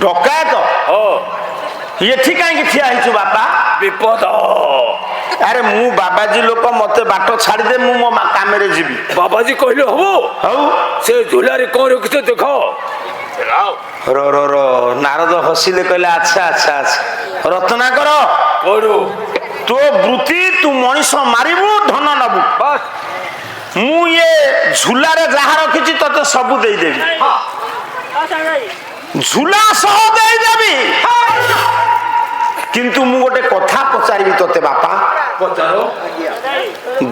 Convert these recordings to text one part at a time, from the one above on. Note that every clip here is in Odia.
डकायत एठी कहीं ठिया है बापा विपद अरे मु बाबाजी लोक मत बाट छाड़ी दे मु मो काम जीवी बाबाजी कहले हबो हौ से झोलारे कौन रखिछ देख रो रो रो नारद हसिले कहले अच्छा अच्छा अच्छा रत्नाकर करो तो वृत्ति तू मनीष मारिबू धन नबू बस मु ये झूलारे जहा रखिछि तते सबु देई देबी झूला सह देई देबी किंतु मु गोटे कथा पचारिबी तते बापा पचारो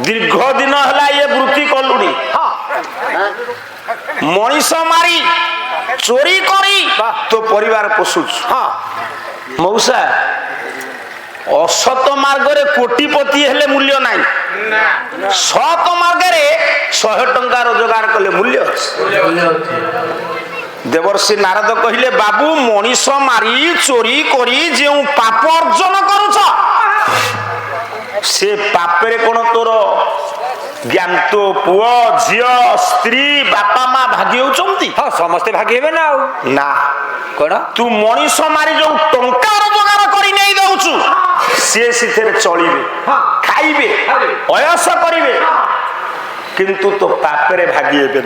दीर्घ दिन हला ये वृत्ति कलुनी मनीष मारी चोरी करी तो परिवार पोषुछ मौसा असत मार्ग रे कोटिपति हेले मूल्य नाही सत मार्ग रे 100 टंका रोजगार कले मूल्य अछि देवर्षि नारद कहिले बाबू मनीष मारी चोरी करी जे पाप अर्जन करूछ से पापरे कोन तोर ज्ञान तो पुओ झियो स्त्री बापा माँ भागी होउचंती हाँ समस्ते भागी हेबे ना ना कोन तू मनीष मारी जो टंका रोजगार करी नहीं दउछु से सिथेरे चलिबे खाइबे अयस करिवे किंतु तो पापरे भागी हेबे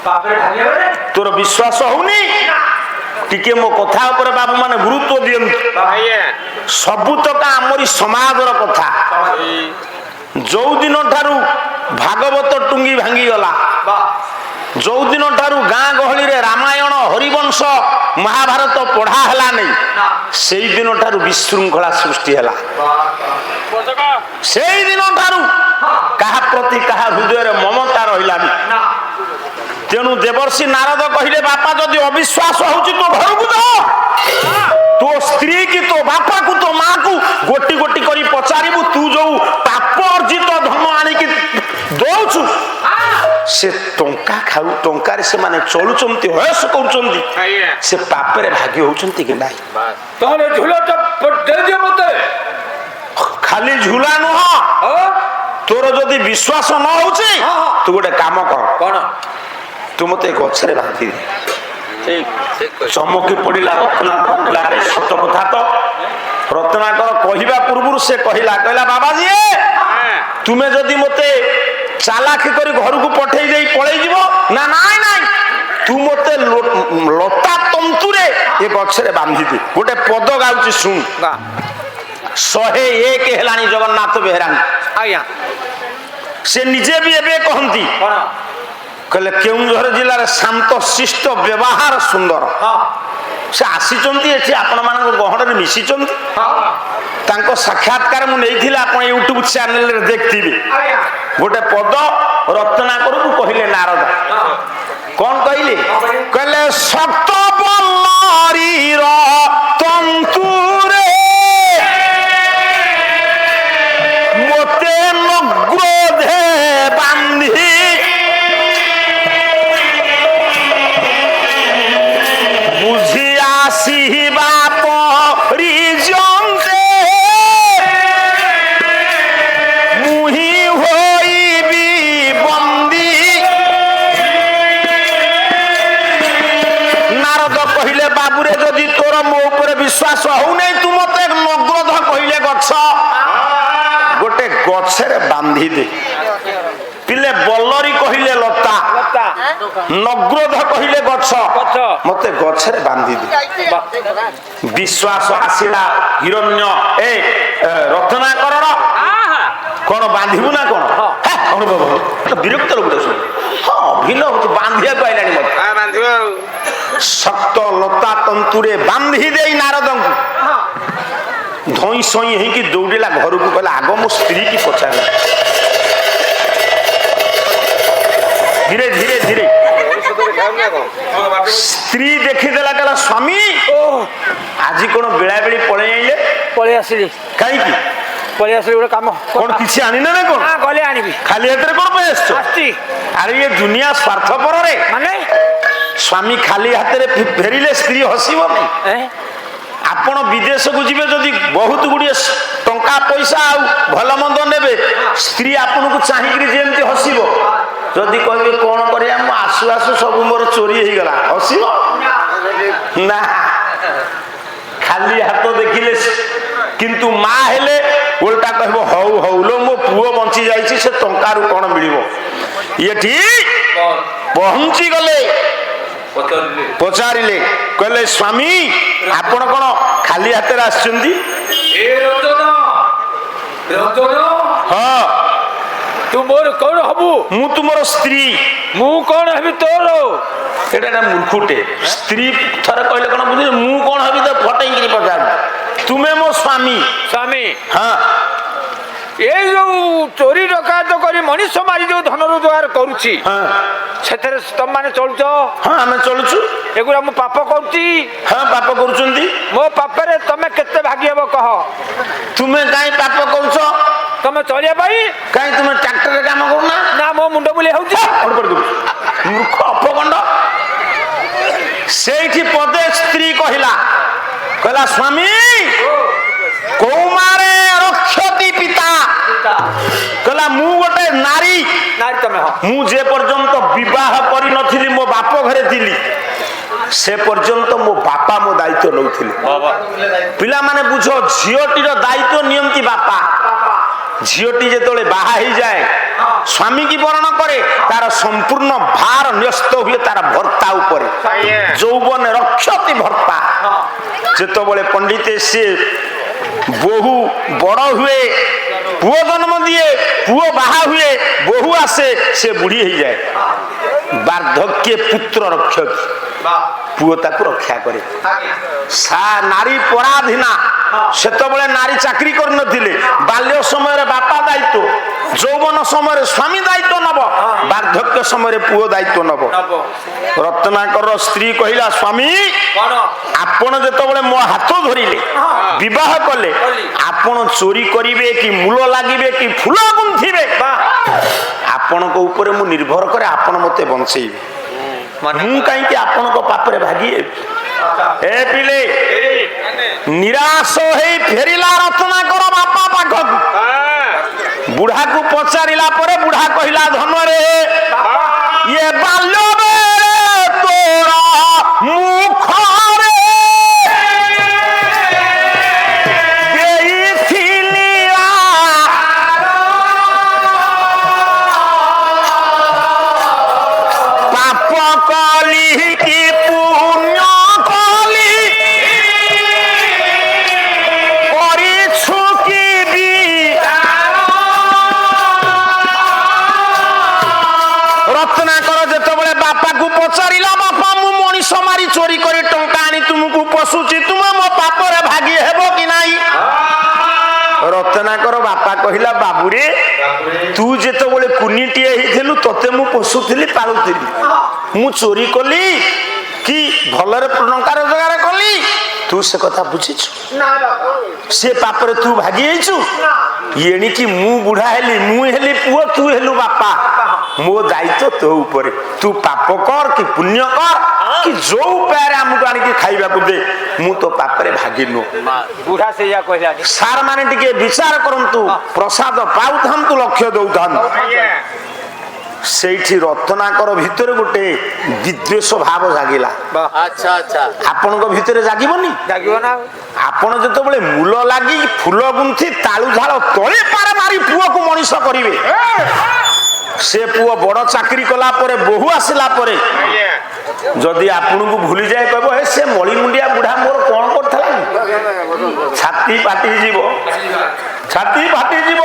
पापरे भागी हेबे तोर विश्वास होउनी टिके मो कथा ऊपर बाबू माने गुरुत्व दियंतु सबु तक आमरी समाजर कथा जो दिन ठारू भागवत टुंगी भांगी गला जो दिन ठारू गाँ गहली रे रामायण हरिवंश महाभारत पढ़ा हला नहीं से दिन ठारू विशृंखला सृष्टि हला से दिन ठारू कहा प्रति कहा हृदय रे ममता रहिला तेणु देवर्षि नारद कहिले बापा जदि अविश्वास होउची तो घर को जा तो स्त्री की तो बापा को तो माँ को गोटी गोटी करी पचारिबु तू जो पाप अर्जित धन आनी की दउछु से टंका खाऊ टंका रे से माने चलुचंती हयस करूचंती से पापरे भाग्य होउचंती कि नाही तोले झूला तो दे दियो मते खाली झूला न हो तोर जदि विश्वास न होउची तू गोटे काम कर कोन तू मते गछरे बांधी दे चमकी पड़िला रत्नाकर सत कथा तो रत्नाकर कहवा पूर्व से कहला बाबाजी तुम्हें जदि मते चालाकी करी घर को पठे दे पड़े जीव ना नाई नाई तू मते लता तंतुरे ये गछरे बांधी दे गोटे पद गाउची सुन 101 हेलानी जगन्नाथ बेहरानी आज्ञा से निजे भी एबे कहंती कहले केउंझर जिल्ला रे शांत शिष्ट व्यवहार सुंदर से आसीचंती एठी आपण मानक गहण रे मिसिचंती तांको साक्षात्कार मु नेइथिला आपण YouTube चैनल रे देखथिबे गोटे पद रत्नाकर को कहिले नारद कोन कहिले कहले सप्त बल्लारी र तंतुरे मोते नग्रोधे बांधी विश्वास हो नहीं तू मत नग्रोध कहले गछ गोटे गछरे बांधी दे पिले बल्लरी कहले लता नग्रोध कहले गछ मते गछरे बांधी दे विश्वास आसिला हिरण्य ए रत्नाकर कोन बांधिबु ना कोन कोन बाबू तो विरक्त लोक सुन हां भिन्न हो बांधिया कहलानी मत बांधिबो सक्त लता तंतुरे बांधी दे नारद को धई सई हे कि दौड़िला घर को कहला आगो मो स्त्री की पछार धीरे धीरे धीरे स्त्री देखी देला कहला स्वामी आज कोन बेला बेली पळे आसिली काई की पळे आसिली गोटे काम कोन किछि आनी ना कोन हां गले आनीबी खाली हेतरे कोन पेस्ट आस्ती अरे ये दुनिया स्वार्थपर रे माने स्वामी खाली हाथ में फेरिले स्त्री हसिबो आपण विदेश को जीवे जदि बहुत गुड़िए टंका पैसा आ भल मंद नेबे स्त्री आपन को चाहिकरी जेमती हसिबो जदि कहबे कोन करिया म आसु आसु सब मोर चोरी हे गला हसिबो ना ଖାଲି ହାତ ଦେଖିଲେ କିନ୍ତୁ ମା ହେଲେ ଓଲଟା କହିବ ହଉ ହଉ ଲୋ ମୋ ପୁଅ ବଞ୍ଚି ଯାଇଛି ସେ ଟଙ୍କାରୁ କଣ ମିଳିବ। ଏଠି ପହଞ୍ଚି ଗଲେ ପଚାରିଲେ କହିଲେ ସ୍ୱାମୀ ଆପଣ କଣ ଖାଲି ହାତରେ ଆସିଛନ୍ତି? ହଁ ତୁ ମୋର କଣ ହବୁ? ମୁଁ ତୁମର ସ୍ତ୍ରୀ। ମୁଁ କଣ ହେବି ତୋର? ଏଟା ମୂର୍ଖଟେ ସ୍ତ୍ରୀ ଥରେ କହିଲେ କଣ ବୁଝିଲେ ମୁଁ କଣ ହେବି ତ ଫଟେଇକିରି ପଚାରୁ ତୁମେ ମୋ ସ୍ୱାମୀ। ସ୍ୱାମୀ ହଁ ଏଇ ଯୋଉ ଚୋରି ଡକାୟତ କରି ମଣିଷ ମାରି ଯୋଉ ଧନ ରୋଜଗାର କରୁଛି ହଁ ସେଥିରେ ତମମାନେ ଚଳୁଛ? ହଁ ଆମେ ଚଳୁଛୁ। ଏଗୁଡ଼ା ମୁଁ ପାପ କରୁଛି? ହଁ ପାପ କରୁଛନ୍ତି। ମୋ ପାପରେ ତମେ କେତେ ଭାଗି ହେବ କହ? ତୁମେ କାହିଁ ପାପ କରୁଛ? ତମେ ଚଳିବା ପାଇଁ କାହିଁ ତୁମେ ଟ୍ରାକ୍ଟରରେ କାମ କରୁନା? ନା ମୋ ମୁଣ୍ଡ ବୁଲେଇ ହଉଛି। ମୂର୍ଖ ଅପଗଣ୍ଡ। ସେଇଠି ପଦେ ସ୍ତ୍ରୀ କହିଲା ସ୍ୱାମୀ କୌମାରେ ରକ୍ଷତି ପିତା। କହିଲା ମୁଁ ଗୋଟେ ନାରୀ ତମେ ମୁଁ ଯେ ପର୍ଯ୍ୟନ୍ତ ବିବାହ କରିନଥିଲି ମୋ ବାପ ଘରେ ଥିଲି ସେ ପର୍ଯ୍ୟନ୍ତ ମୋ ବାପା ମୋ ଦାୟିତ୍ୱ ନେଉଥିଲେ। ପିଲାମାନେ ବୁଝ ଝିଅଟିର ଦାୟିତ୍ୱ ନିଅନ୍ତି ବାପା। ଝିଅଟି ଯେତେବେଳେ ବାହା ହେଇଯାଏ ସ୍ୱାମୀ କି ବରଣ କରେ ତାର ସମ୍ପୂର୍ଣ୍ଣ ଭାର ନ୍ୟସ୍ତ ହୁଏ ତାର ଭର୍ତ୍ତା ଉପରେ। ଯୌବନ ରକ୍ଷତି ଭର୍ତ୍ତା। ଯେତେବେଳେ ପଣ୍ଡିତେ ସିଏ ବୋହୁ ବଡ ହୁଏ ପୁଅ ଜନ୍ମ ଦିଏ ପୁଅ ବାହା ହୁଏ ବୋହୁ ଆସେ ସେ ବୁଢୀ ହେଇଯାଏ। ବାର୍ଦ୍ଧକ୍ୟ ପୁତ୍ର ରକ୍ଷତି ପୁଅ ତାକୁ ରକ୍ଷା କରେ। ନାରୀ ପରାଧୀନା। ସେତେବେଳେ ନାରୀ ଚାକିରି କରିନଥିଲେ। ବାଲ୍ୟ ସମୟରେ ବାପା ଦାୟିତ୍ୱ ଯୌବନ ସମୟରେ ସ୍ୱାମୀ ଦାୟିତ୍ୱ ନବ ବାର୍ଦ୍ଧକ୍ୟ ସମୟରେ ପୁଅ ଦାୟିତ୍ୱ ନବ। ରତ୍ନାକର ସ୍ତ୍ରୀ କହିଲା ସ୍ୱାମୀ ଆପଣ ଯେତେବେଳେ ମୋ ହାତ ଧରିଲେ ବିବାହ କଲେ ଆପଣ ଚୋରି କରିବେ କି ମୂଳ ଲାଗିବେ କି ଫୁଲ ଗୁନ୍ଥିବେ ଆପଣଙ୍କ ଉପରେ ମୁଁ ନିର୍ଭର କରେ ଆପଣ ମତେ ବଞ୍ଚେଇବେ। ମୁଁ କାହିଁକି ଆପଣଙ୍କ ପାପରେ ଭାଗିବି? ଏ ପିଲେ ନିରାଶ ହେଇ ଫେରିଲା ରତ୍ନାକର ବାପା ପାଖକୁ। ବୁଢାକୁ ପଚାରିଲା ପରେ ବୁଢା କହିଲା ଧନରେ ଇଏ ବାଲ୍ୟ ତୋର ମୁଖରେ ଦେଇଥିଲି ପାପ କଲି କି ପୁଣ୍ୟ କଲି କରିଛୁ କି ରତ୍ନାକର ଯେତେବେଳେ ବାପାକୁ ପଚାରିଲା ବାପା ମୁଁ ମଣିଷ ମାରି ଚୋରି କରି ଟଙ୍କା ଆଣି ତୁମକୁ ପୋଷୁଛି ତୁମେ ମୋ ପାପରେ ଭାଗି ହେବ କି ନାହିଁ? ରତ୍ନାକର ବାପା କହିଲା ବାବୁରେ ତୁ ଯେତେବେଳେ କୁନିଟିଏ ହେଇଥିଲୁ ତତେ ମୁଁ ପୋଷୁଥିଲି ପାଳୁଥିଲି। ମୁଁ ଚୋରି କଲି କି ଭଲରେ ଟଙ୍କା ରୋଜଗାର କଲି ତୁ ସେ କଥା ବୁଝିଛୁ? ସେ ପାପରେ ତୁ ଭାଗି ଯାଇଛୁ। ଏଣିକି ମୁଁ ବୁଢା ହେଲି ମୁଁ ହେଲି ପୁଅ ତୁ ହେଲୁ ବାପା ମୋ ଦାୟିତ୍ୱ ତୋ ଉପରେ। ତୁ ପାପ କର କି ପୁଣ୍ୟ କର କି ଯୋଉ ଉପାୟରେ ଆମକୁ ଆଣିକି ଖାଇବାକୁ ଦେ ମୁଁ ତୋ ପାପରେ ଭାଗିନୁ। ବୁଢା ସେଇଆ କହିଲାନି। ସାର୍ ମାନେ ଟିକେ ବିଚାର କରନ୍ତୁ ପ୍ରସାଦ ପାଉଥାନ୍ତୁ ଲକ୍ଷ୍ୟ ଦଉଥାନ୍ତୁ। ସେଇଠି ରତ୍ନାକର ଭିତରେ ଗୋଟେ ବିଦ୍ୱେଷ ଭାବ ଜାଗିଲା। ଆପଣଙ୍କ ଭିତରେ ଜାଗିବନି? ଜାଗିବ ନା। ଆପଣ ଯେତେବେଳେ ମୂଳ ଲାଗି ଫୁଲ ଗୁନ୍ଥି ତାଳୁ ଝାଳ ତଳେ ପାର ମାରି ପୁଅକୁ ମଣିଷ କରିବେ ସେ ପୁଅ ବଡ ଚାକିରି କଲା ପରେ ବୋହୁ ଆସିଲା ପରେ ଯଦି ଆପଣଙ୍କୁ ଭୁଲିଯାଏ କହିବ ହେ ସେ ମଳିମୁଣ୍ଡିଆ ବୁଢା ମୋର କଣ କରିଥିଲା ଛାତି ଫାଟିଯିବ ଛାତି ଫାଟିଯିବ।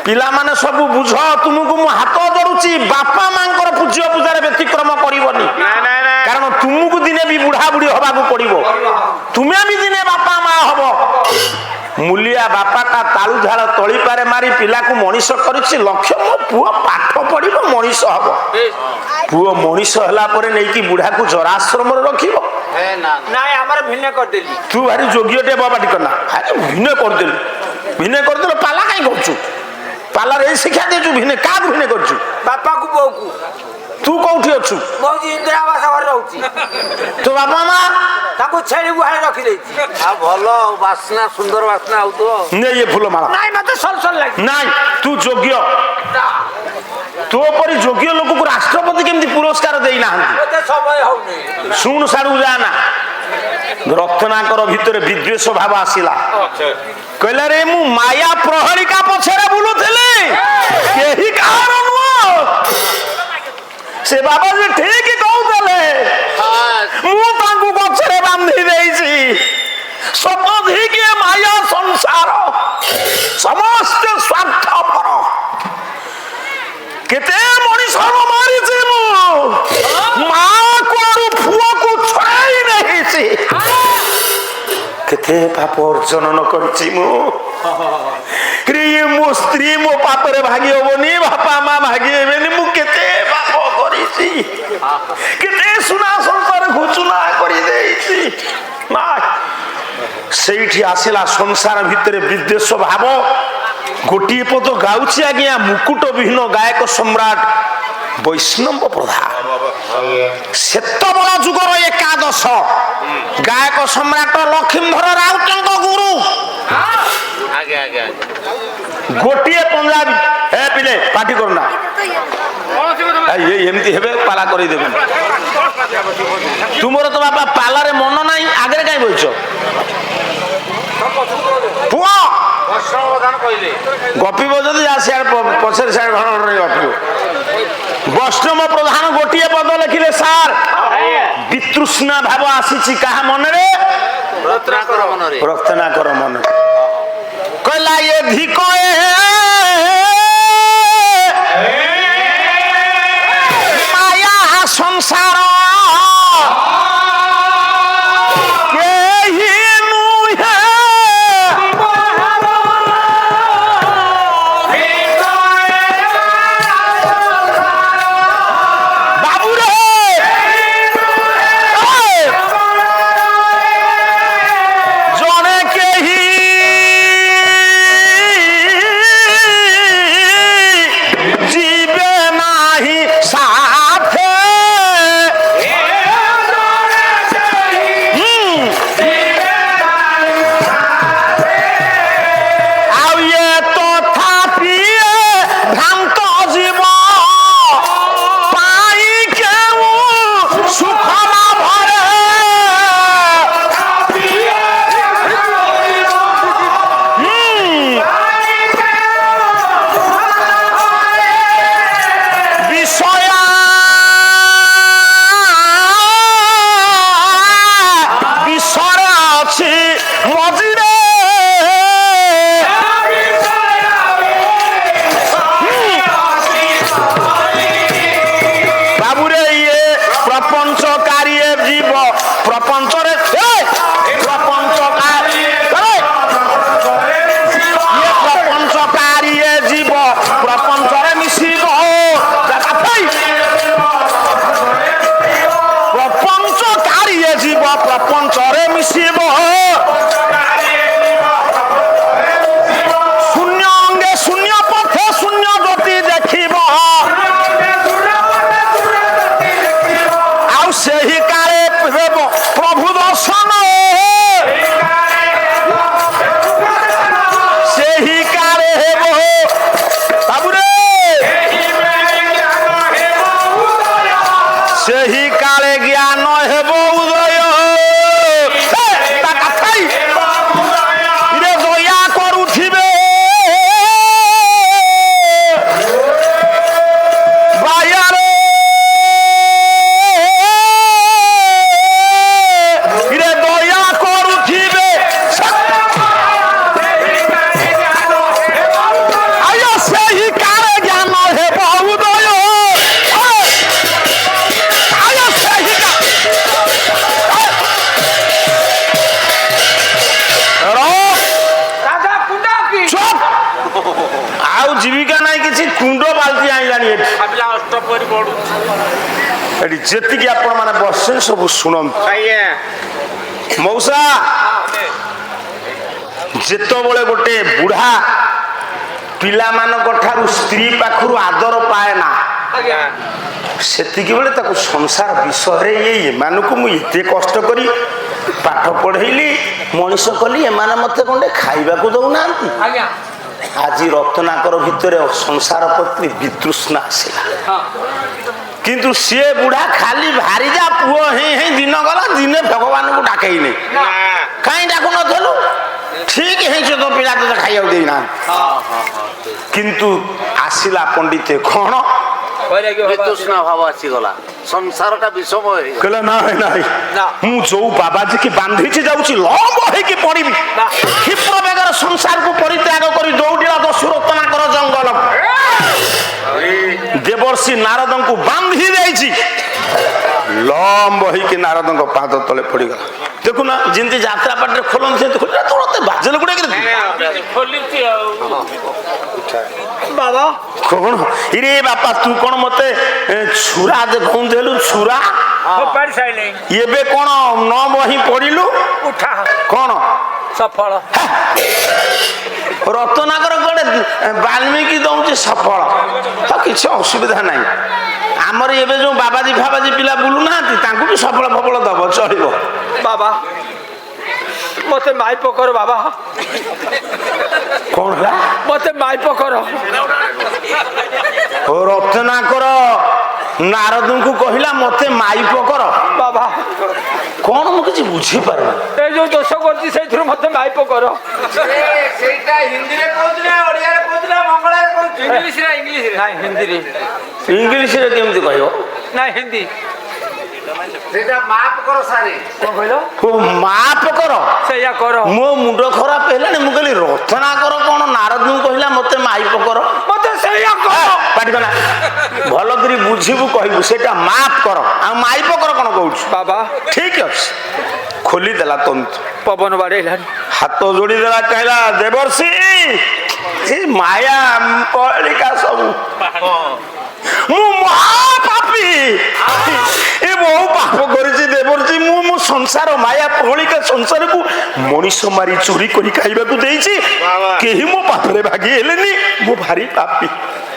ପିଲାମାନେ ସବୁ ବୁଝ ତୁମକୁ ମୁଁ ହାତ ଧରୁଛି ବାପା ମାଙ୍କର ପୂଜ୍ୟ ପୂଜାରେ ବ୍ୟତିକ୍ରମ କରିବନି କାରଣ ତୁମକୁ ଦିନେ ବି ବୁଢା ବୁଢୀ ହବାକୁ ପଡିବ। ତୁମେ ବି ଦିନେ ବାପା ମା ହବ। ମୂଲିଆ ବାପାଟା ତାଳୁ ଝାଳ ତଳିପାରେ ମାରି ପିଲାକୁ ମଣିଷ କରିଛି ଲକ୍ଷ୍ୟ ମୋ ପୁଅ ପାଠ ପଢିବ ମଣିଷ ହବ। ପୁଅ ମଣିଷ ହେଲା ପରେ ନେଇକି ବୁଢାକୁ ଜରାଶ୍ରମରେ ରଖିବ। ତୁ ଭାରି ଯୋଗ୍ୟଟେ ବାବାଟି କନା ଭିନ୍ନ କରିଦେଲୁ ଭିନ୍ନ କରିଦେଲୁ ପାଲା କାହିଁ କରୁଛୁ? ପାଲାରେ ଏଇ ଶିକ୍ଷା ଦେଇଛୁ ଭିନେ କାହାକୁ ଭିନେ କରୁଛୁ? ବାପାକୁ ବୋଉକୁ। ତୁ କୋଉଠି ଅଛୁ? ଇନ୍ଦିରା ଆବାସ ଘରେ ରହୁଛି। ତୋ ବାପା ମା ତାକୁ ଛେଳି ଗୁହାଳେ ରଖିଦେଇଛି। ଆଉ ଭଲ ବାସ୍ନା ସୁନ୍ଦର ବାସ୍ନା ହଉଥିବ। ନେ ଇଏ ଫୁଲ ମାଳ। ନାଇଁ ମତେ ସଲସଲ ଲାଗେ। ନାଇଁ ତୁ ଯୋଗ୍ୟ ତୋ ପରି ଯୋଗ୍ୟ ଲୋକକୁ ରାଷ୍ଟ୍ରପତି କେମିତି ପୁରସ୍କାର ଦେଇନାହାନ୍ତି? ମତେ ସମୟ ହଉନି। ଶୁଣୁ ସାଡୁ ଯା ନା ରତ୍ନାକର ଭିତରେ ବିଦ୍ୱେଷ ଭାବ ଆସିଲା। କହିଲା ରେ ମୁଁ ମାୟା ପ୍ରହରିକା ପଛରେ ବୁଲୁଥିଲି, କେହି କାହାର ନୁହଁ। ସେ ବାବା ଯେ ଠିକ କହୁଥିଲେ, ମୁଁ ତାଙ୍କୁ ଗଛରେ ବାନ୍ଧି ଦେଇଛି। ସମଧିକ ମାୟା ସଂସାର, ସମସ୍ତେ ସ୍ୱାର୍ଥପର। କେତେ ମଣିଷ ମାରିଛି ମୁଁ, ମା କୁଆଡୁ ପୁଅକୁ ଛଡାଇ ନେଇଛି। କେତେ ପାପ ଅର୍ଜନ ନ କରିଛି ମୁଁ। ମୋ ସ୍ତ୍ରୀ ମୋ ପାପରେ ଭାଗି ହବନି, ବାପା ମା ଭାଗି ହେବେନି। ମୁଁ କେତେ ପାପ କରିଛି, କେତେ ସୁନା ସଂସାର ଘୁଚୁନା କରିଦେଇଛି। ମା ସେଇଠି ଆସିଲା ସଂସାର ଭିତରେ ବିଦ୍ୱେଷ ଭାବ। ଗୋଟିଏ ପଦ ଗାଉଛି ଆଜ୍ଞା, ମୁକୁଟ ବିହୀନ ଗାୟକ ସମ୍ରାଟ ବୈଷ୍ଣବ ପ୍ରଧାନ। ସେତେବେଳ ଯୁଗର ଏକାଦଶ ଗାୟକ ସମ୍ରାଟ ଲକ୍ଷ୍ମୀଧର ରାଉତଙ୍କ ଗୁରୁ। ଗୋଟିଏ ପଞ୍ଜାବୀ, ହେ ପିଲେ ପାଟି କରୁନା, ଏମିତି ହେବେ ପାଲା କରିଦେବେ। ତୁମର ତ ବାପା ପାଲାରେ ମନ ନାହିଁ, ଆଗରେ କାହିଁ ବଇଛ? ପୁଅ ଗପିବ ଯଦି ଯା ସିଆଡେ ପଛରେ ସିଆଡେ ଘର ଘର ଗପିବ। ବୈଷ୍ଣବ ପ୍ରଧାନ ଗୋଟିଏ ପଦ ଲେଖିଲେ, ସାର୍ ବିତୃଷ୍ଣା ଭାବ ଆସିଛି କାହା ମନରେ? ରତ୍ନାକର ମନରେ। କହିଲା ଏ ଧିକ ମାୟା ସଂସାର ପ୍ରପଞ୍ଚରେ ମିଶିବ। ଶୂନ୍ୟ ଅଙ୍ଗେ ଶୂନ୍ୟ ପଥେ ଶୂନ୍ୟ ଗତି ଦେଖିବ। ଆଉ ସେହି କାଳେ ହେବ ପ୍ରଭୁ ଦର୍ଶନ। ସେହି କାଳେ ହେବ ବାବୁରେ, ସେହି କାଳେ ଜ୍ଞାନ ହେବ ଉଦୟ। ଦୟା କରୁଥିବେ ବାୟାରେ, ଦୟା କରୁଥିବେ। ସେହି କାଳେ ଜ୍ଞାନ ହେବ ଉଦୟ। ଆଉ ଜୀବିକା ନାହିଁ କିଛି, କୁଣ୍ଡ ବାଲ୍ଟି ଆଣିଲାଣି ଏଠି ଯେତିକି ଆପଣ ମାନେ ବସିଛନ୍ତି ସବୁ ଶୁଣନ୍ତୁ। ମଉସା, ଯେତେବେଳେ ଗୋଟେ ବୁଢା ପିଲାମାନଙ୍କ ଠାରୁ ସ୍ତ୍ରୀ ପାଖରୁ ଆଦର ପାଏ ନା, ସେତିକି ବେଳେ ତାକୁ ସଂସାର ବିଷୟରେ ଏମାନଙ୍କୁ ମୁଁ ଏତେ କଷ୍ଟ କରି ପାଠ ପଢେଇଲି, ମଣିଷ କଲି, ଏମାନେ ମତେ ଖଣ୍ଡେ ଖାଇବାକୁ ଦଉନାହାନ୍ତି। ଆଜି ରତ୍ନାକର ଭିତରେ ସଂସାର ପ୍ରତି ବିତୃଷ୍ଣା ଆସିଲା। କିନ୍ତୁ ସିଏ ବୁଢା ଖାଲି ଭାରି ଯା ପୁଅ ହେଇ ହେଇ ଦିନ ଗଲା ଦିନେ ଭଗବାନଙ୍କୁ ଡାକେଇନି କାହିଁ ଡାକୁନଥିଲୁ ଠିକ ହେଇଛ ତ ପିଲା ତତେ ଖାଇବାକୁ ଦେଇନା କିନ୍ତୁ ଆସିଲା ପଣ୍ଡିତେ କଣ ବିତୃଷ୍ଣା ଭାବ ଆସିଗଲା ସଂସାରଟା ବିଷମ ହେଇଗଲା କହିଲା ନାଇଁ ମୁଁ ଯୋଉ ବାବାଜୀ କି ବାନ୍ଧିଛି ଯାଉଛି ଲମ୍ବ ହେଇକି ପଡିବି କ୍ଷିପ୍ର ବେଗର ସଂସାରକୁ ପରିତ୍ୟାଗ କରି ଦୌଡ଼ିଲା ଦଶରତ୍ନାକର ଜଙ୍ଗଲ ଦେବର୍ଷି ନାରଦଙ୍କୁ ବାନ୍ଧି ଦେଇଛି ଲମ୍ବ ହେଇକି ନାରଦଙ୍କ ପାଦ ତଳେ ପଡିଗଲା ଦେଖୁନ ଯେମିତି ଯାତ୍ରା ପାଟିରେ ଖୋଲନ୍ତି ସେମିତି ଖୋଲିଲା ତୋତେ ବାଜଲ ଗୁଡା ବାବା କଣ ଇରେ ବାପା ତୁ କଣ ମତେ ଛୁରା ଦେଖଉଥିଲୁ ଛୁରା ଏବେ କଣ ନ ବହି ପଡିଲୁ ଉଠା କଣ ସଫଳ ରତ୍ନାକର ଗୋଟେ ବାଲ୍ମୀକି ଦଉଛି ସଫଳ ତ କିଛି ଅସୁବିଧା ନାହିଁ ଆମର ଏବେ ଯୋଉ ବାବାଜୀ ଫାବାଜୀ ପିଲା ବୁଲୁନାହାନ୍ତି ତାଙ୍କୁ ବି ସଫଳ ଫଫଳ ଦବ ଚଳିବ ବାବା ମତେ ମାଇପ କର ବାବା କଣ ହେଲା ମତେ ମାଇପ କର ରତ୍ନାକର ନାରଦଙ୍କୁ କହିଲା ମତେ ମାଇପ କର ବାବା କଣ ମୁଁ କିଛି ବୁଝିପାରୁନି ଏ ଯୋଉ ଦୋଷ କରୁଛି ସେଇଥିରୁ ମତେ ମାଇପ କର ସେଇଟା ହିନ୍ଦୀରେ କହୁଥିଲେ ଓଡ଼ିଆରେ କହୁଥିଲେ ମଙ୍ଗଳାରେ କହୁଥିଲେ ଇଂଲିଶରେ ନାଇଁ ହିନ୍ଦୀରେ ଇଂଲିଶରେ କେମିତି କହିବ ନାଇଁ ହିନ୍ଦୀ ସେଇଟା ମାପ କର ସାରେ କଣ କହିଲ ଓ ମାପ କର ସେଇଆ କର ମୋ ମୁଣ୍ଡ ଖରାପ ହେଲାଣି ମୁଁ କହିଲି ରତ୍ନାକର କଣ ନାରଦଙ୍କୁ କହିଲା ମତେ ମାଇପ କର ମତେ ସେଇଆ କର ପାଟିକନା ଭଲ କରି ବୁଝିବୁ କହିବୁ ସେଇଟା ମାପ କର ଆଉ ମାଇପ କର କଣ କହୁଛୁ ବାବା ଠିକ ଅଛି ଖୋଲିଦେଲା ତନ୍ତୁ ପବନ ବାଡେଇଲାଣି ହାତ ଯୋଡ଼ିଦେଲା କହିଲା ଦେବର୍ଷି ସେ ମାୟା ପଳିକା ସବୁ ମୁଁ ମହାପାପୀ ଏ ବହୁ ପାପ କରିଛି ଦେବର୍ଷି ମୁଁ ସଂସାର ମାୟା ପଳିକା ସଂସାରକୁ ମଣିଷ ମାରି ଚୋରି କରି ଖାଇବାକୁ ଦେଇଛି କେହି ମୋ ପାଖରେ ଭାଗି ହେଲେନି ମୁଁ ଭାରି ପାପୀ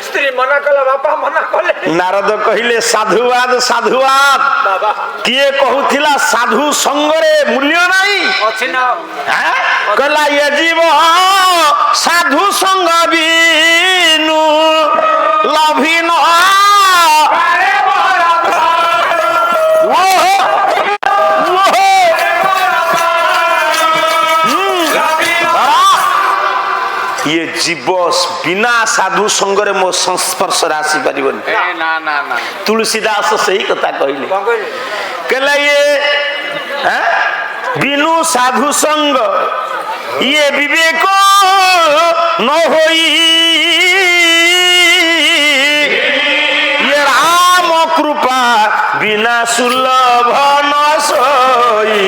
ସ୍ତ୍ରୀ ମନା କଲା ବାପା ମନା କଲେ ନାରଦ କହିଲେ ସାଧୁବାଦ ସାଧୁବାଦ ବାବା କିଏ କହୁଥିଲା ସାଧୁ ସଙ୍ଗରେ ମୂଲ୍ୟ ନାହିଁ ଅଛି ନା କହିଲା ଏ ଜୀବ ସାଧୁ ସଙ୍ଗ ବିନୁ ଲଭିନ ये जीव बिना साधु संगरे मो संस्पर्श आसी पारिबनी ନା ନା ନା तुलसीदास सही कथा कहले कहला ये बिनु साधु संग ये विवेक न होई ये राम कृपा बिना सुलभ न सोई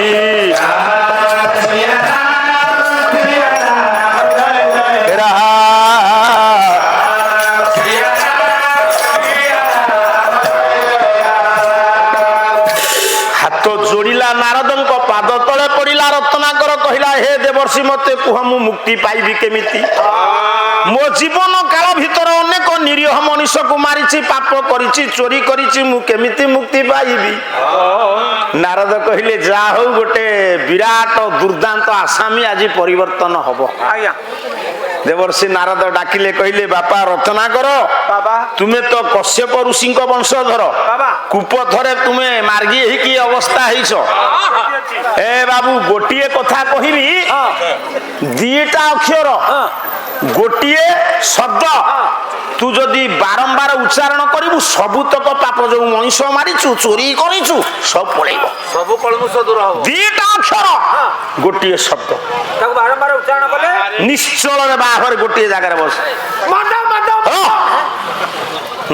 नारदଙ୍କ ପାଦ ତଳେ ପଡିଲା ରତ୍ନାକର କହିଲା ହେ ଦେବର୍ଷି ମତେ କୁହ ମୁଁ ମୁକ୍ତି ପାଇବି କେମିତି ମୋ ଜୀବନ କାଳ ଭିତରେ ଅନେକ ନିରୀହ ମଣିଷକୁ ମାରିଛି ପାପ କରିଛି ଚୋରି କରିଛି ମୁଁ କେମିତି ମୁକ୍ତି ପାଇବି ନାରଦ କହିଲେ ଯା ହଉ ଗୋଟେ ବିରାଟ ଦୁର୍ଦାନ୍ତ ଆସାମୀ ଆଜି ପରିବର୍ତ୍ତନ ହବ ଆଜ୍ଞା ଦେବର୍ଷି ନାରଦ ଡାକିଲେ କହିଲେ ବାପା ରତ୍ନାକର ବାବା ତୁମେ ତ କଶ୍ୟପ ଋଷିଙ୍କ ବଂଶଧର ବାବା କୂପଥରେ ତୁମେ ମାର୍ଗୀ ହେଇକି ଅବସ୍ଥା ହେଇଛ ଏ ବାବୁ ଗୋଟିଏ କଥା କହିବି ଦିଟା ଅକ୍ଷର ଗୋଟିଏ ଶବ୍ଦ ତୁ ଯଦି ବାରମ୍ବାର ଉଚ୍ଚାରଣ କରିବୁ ସବୁତକ ପାପ ଯୋଉ ମଣିଷ ମାରିଛୁ ଚୋରି କରିଛୁ ସବୁ ପଳେଇବ ସବୁ କଳମୁଷ ଦୂର ହବ ଦିଟା ଅକ୍ଷର ଗୋଟିଏ ଶବ୍ଦ ତାକୁ ବାରମ୍ବାର ଉଚ୍ଚାରଣ କଲେ ନିଶ୍ଚଳରେ ବାହାଘର ଗୋଟିଏ ଜାଗାରେ ବସ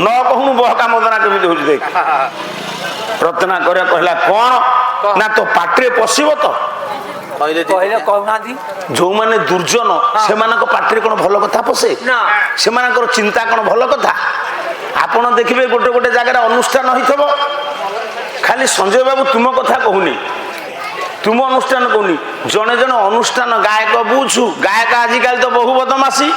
ନ କହୁନୁ ବହକା ମଦନା କେମିତି ହଉଛି ଦେଖ ରତ୍ନାକର କହିଲା କଣ ନା ତୋ ପାଟିରେ ପଶିବ ତ କହିଲେ କହୁନାହାନ୍ତି ଯୋଉମାନେ ଦୁର୍ଜନ ସେମାନଙ୍କ ପାଟିରେ କଣ ଭଲ କଥା ପଶେ ସେମାନଙ୍କର ଚିନ୍ତା କଣ ଭଲ କଥା ଆପଣ ଦେଖିବେ ଗୋଟେ ଗୋଟେ ଜାଗାରେ ଅନୁଷ୍ଠାନ ହେଇଥିବ ଖାଲି ସଞ୍ଜୟ ବାବୁ ତୁମ କଥା କହୁନି ତୁମ ଅନୁଷ୍ଠାନ କହୁନି ଜଣେ ଜଣେ ଅନୁଷ୍ଠାନ ଗାୟକ ବୁଝୁ ଗାୟକ ଆଜିକାଲି ତ ବହୁ ବଦମାସି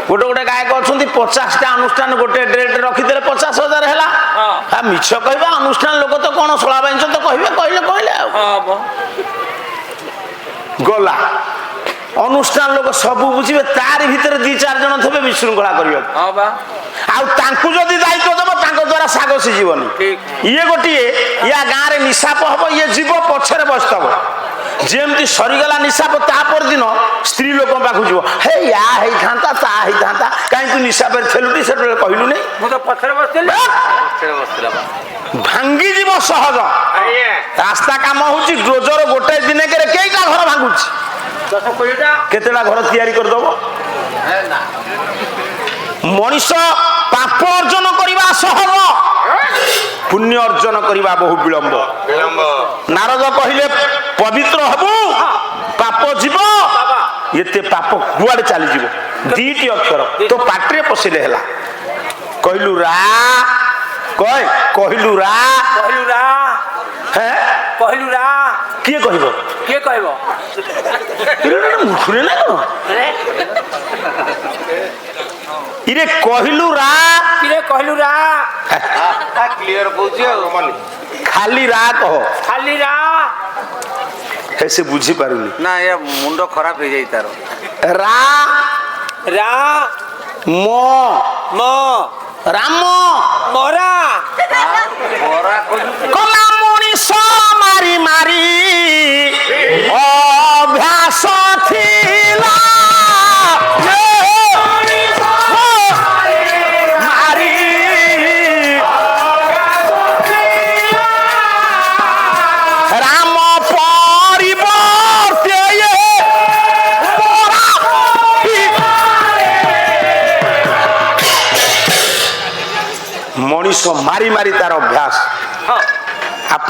ଗୋଟେ ଗୋଟେ ଗାୟକ ଅଛନ୍ତି 50ଟା ଅନୁଷ୍ଠାନ ଗୋଟେ ଡେଟ୍ ରଖିଦେଲେ 50,000 ହେଲା ମିଛ କହିବା ଅନୁଷ୍ଠାନ ଲୋକ ତ କଣ ଶଳା ବାଇଁଛ ତ କହିବେ କହିଲେ ଆଉ ଗଲା ଅନୁଷ୍ଠାନ ଲୋକ ସବୁ ବୁଝିବେ ତାରି ଭିତରେ 2-4 ଜଣ ଥିବେ ବିଶୃଙ୍ଖଳା କରିବାକୁ ଆଉ ତାଙ୍କୁ ଯଦି ଦାୟିତ୍ୱ ଦେବ ତାଙ୍କ ଦ୍ୱାରା ଶାଗ ସିଝିବନି। ଇଏ ଗୋଟିଏ ୟା ଗାଁରେ ନିଶାପ ହବ, ଇଏ ଯିବ ପଛରେ ବସିଥବ। ଯେମିତି ସରିଗଲା ନିଶାପ ତା ପରଦିନ ସ୍ତ୍ରୀ ଲୋକ ପାଖକୁ ଯିବ, ହେ ୟା ହେଇଥାନ୍ତା ତା ହେଇଥାନ୍ତା, କାହିଁ ତୁ ନିଶାପରେ ଥିଲୁଟି ସେତେବେଳେ କହିଲୁ ନାଇଁ। ମୁଁ ତ ପଛରେ ବସିଥିଲି। ଭାଙ୍ଗିଯିବ ସହଜ। ରାସ୍ତା କାମ ହଉଛି ଡୋଜର ଗୋଟେ ଦିନକରେ କେଇଟା ଘର ଭାଙ୍ଗୁଛି, 10-20ଟା। କେତେଟା ଘର ତିଆରି କରିଦବ। ମଣିଷ ପାପ ଅର୍ଜନ କରିବା ସହଜ, ପୁଣ୍ୟ ଅର୍ଜନ କରିବା ବହୁ ବିଳମ୍ବ। ନାରଦ କହିଲେ ପବିତ୍ର ହବୁ ପାପ ଯିବ, ଏତେ ପାପ କୁଆଡେ ଚାଲିଯିବ। ଦିଟି ଅକ୍ଷର ତୋ ପାଟିରେ ପଶିଲେ ହେଲା। କହିଲୁ ରା, କହିଲୁ ରା, କହିଲୁ ରା, କହିଲୁ ରା। କିଏ କହିବ? କିଏ କହିବ? ମୁଖୁରେ ନା କଣ ଇରେ କହିଲୁ ରା, କିରେ କହିଲୁ ରା, କ୍ଲିୟର କହୁଛି ଆଉ ଖାଲି ରା କହ। ଖାଲି ରା। ହେ ସେ ବୁଝିପାରୁନି। ନା ଏ ମୁଣ୍ଡ ଖରାପ ହେଇଯାଇ ତାର। ରା ରା ମୋ ମ ରାମ ମରା। କଲା ମଣିଷ ମାରି ମାରି ଅଭ୍ୟାସ ଥିଲା, ମାରି ରାମ ପରିବର୍ତ୍ତେ ମଣିଷ ମାରି ମାରି ତାର ଅଭ୍ୟାସ। ଆପଣ